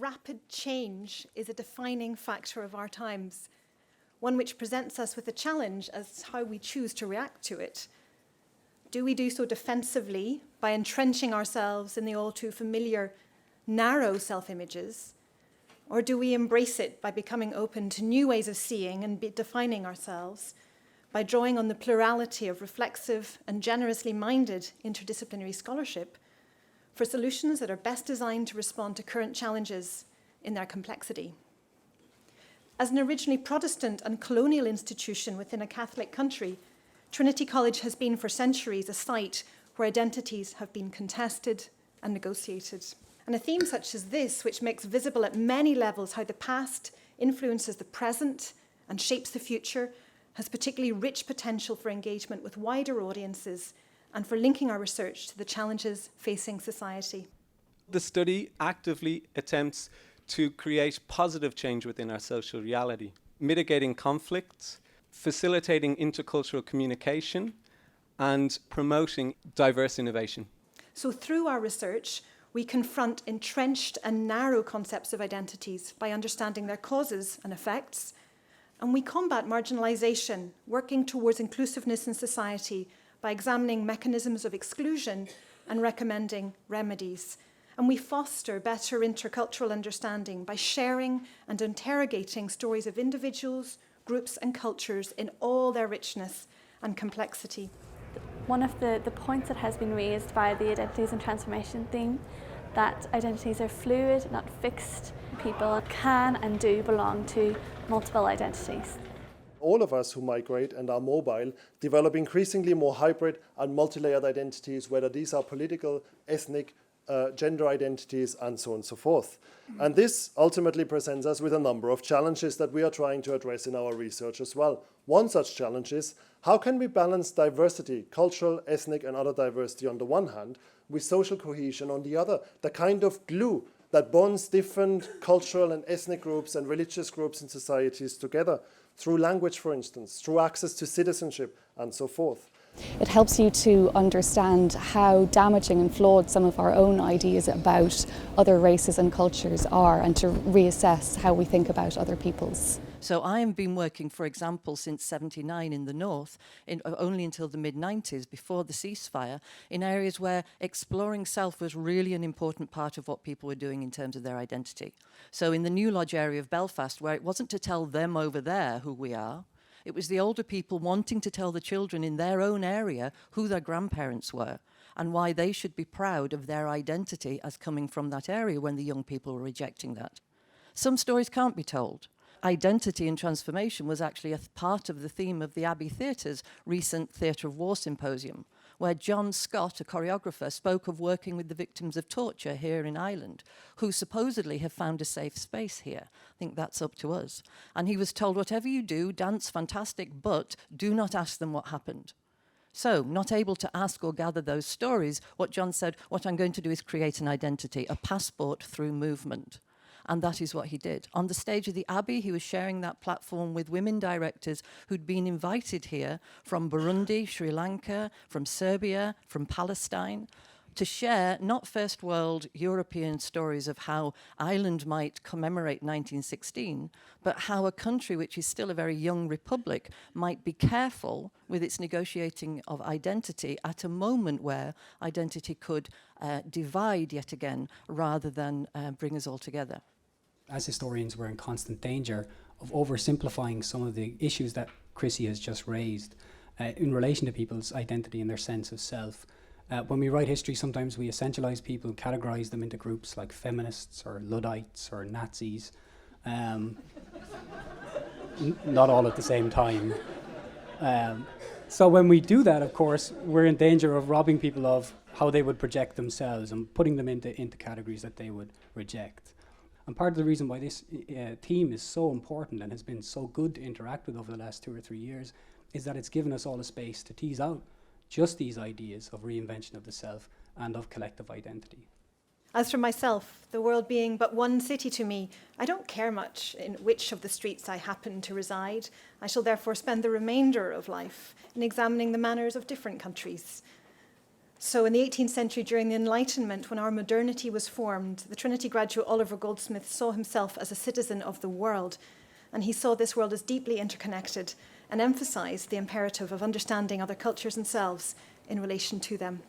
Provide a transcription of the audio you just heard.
rapid change is a defining factor of our times, one which presents us with a challenge as to how we choose to react to it. Do we do so defensively by entrenching ourselves in the all too familiar narrow self-images, or do we embrace it by becoming open to new ways of seeing and defining ourselves, by drawing on the plurality of reflexive and generously minded interdisciplinary scholarship for solutions that are best designed to respond to current challenges in their complexity? As an originally Protestant and colonial institution within a Catholic country, Trinity College has been for centuries a site where identities have been contested and negotiated. And a theme such as this, which makes visible at many levels how the past influences the present and shapes the future, has particularly rich potential for engagement with wider audiences and for linking our research to the challenges facing society. The study actively attempts to create positive change within our social reality, mitigating conflicts, facilitating intercultural communication, and promoting diverse innovation. So through our research, we confront entrenched and narrow concepts of identities by understanding their causes and effects, and we combat marginalization, working towards inclusiveness in society by examining mechanisms of exclusion and recommending remedies. And we foster better intercultural understanding by sharing and interrogating stories of individuals, groups and cultures in all their richness and complexity. One of the points that has been raised by the Identities and Transformation theme, that identities are fluid, not fixed. People can and do belong to multiple identities. All of us who migrate and are mobile develop increasingly more hybrid and multi-layered identities, whether these are political, ethnic, gender identities, and so on and so forth. And this ultimately presents us with a number of challenges that we are trying to address in our research as well. One such challenge is, how can we balance diversity, cultural, ethnic, and other diversity on the one hand, with social cohesion on the other, the kind of glue that bonds different cultural and ethnic groups and religious groups in societies together, through language, for instance, through access to citizenship, and so forth. It helps you to understand how damaging and flawed some of our own ideas about other races and cultures are, and to reassess how we think about other people's. So I have been working, for example, since '79 in the north, only until the mid-90s, before the ceasefire, in areas where exploring self was really an important part of what people were doing in terms of their identity. So in the New Lodge area of Belfast, where it wasn't to tell them over there who we are, it was the older people wanting to tell the children in their own area who their grandparents were and why they should be proud of their identity as coming from that area when the young people were rejecting that. Some stories can't be told. Identity and transformation was actually a part of the theme of the Abbey Theatre's recent Theatre of War Symposium, where John Scott, a choreographer, spoke of working with the victims of torture here in Ireland, who supposedly have found a safe space here. I think that's up to us. And he was told, whatever you do, dance fantastic, but do not ask them what happened. So, not able to ask or gather those stories, what John said, what I'm going to do is create an identity, a passport through movement. And that is what he did. On the stage of the Abbey, he was sharing that platform with women directors who'd been invited here from Burundi, Sri Lanka, from Serbia, from Palestine, to share not first world European stories of how Ireland might commemorate 1916, but how a country which is still a very young republic might be careful with its negotiating of identity at a moment where identity could divide yet again rather than bring us all together. As historians, we're in constant danger of oversimplifying some of the issues that Chrissie has just raised in relation to people's identity and their sense of self. When we write history, sometimes we essentialize people, categorize them into groups like feminists or Luddites or Nazis. Not all at the same time. So when we do that, of course, we're in danger of robbing people of how they would project themselves and putting them into categories that they would reject. And part of the reason why this theme is so important and has been so good to interact with over the last 2 or 3 years is that it's given us all a space to tease out just these ideas of reinvention of the self and of collective identity. As for myself, the world being but one city to me, I don't care much in which of the streets I happen to reside. I shall therefore spend the remainder of life in examining the manners of different countries. So in the 18th century, during the Enlightenment, when our modernity was formed, the Trinity graduate Oliver Goldsmith saw himself as a citizen of the world, and he saw this world as deeply interconnected and emphasized the imperative of understanding other cultures and selves in relation to them.